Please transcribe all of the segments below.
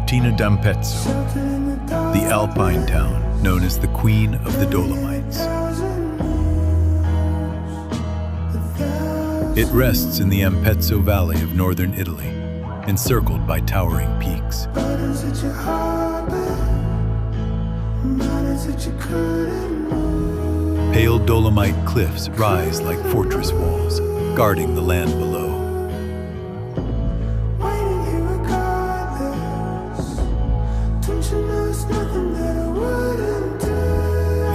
Cortina d'Ampezzo, the alpine town known as the Queen of the Dolomites. It rests in the Ampezzo Valley of northern Italy, encircled by towering peaks. Pale Dolomite cliffs rise like fortress walls, guarding the land below.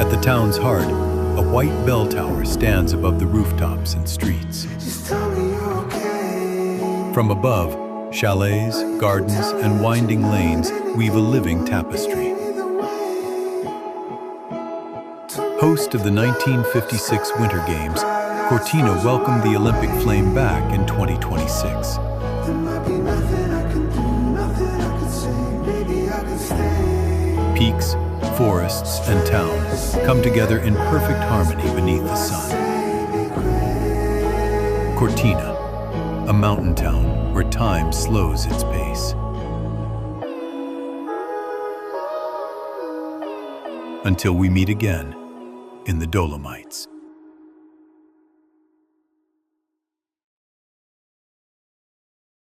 At the town's heart, a white bell tower stands above the rooftops and streets. From above, chalets, gardens, and winding lanes weave a living tapestry. Host of the 1956 Winter Games, Cortina welcomed the Olympic flame back in 2026. Peaks, forests, and town come together in perfect harmony beneath the sun. Cortina, a mountain town where time slows its pace. Until we meet again in the Dolomites.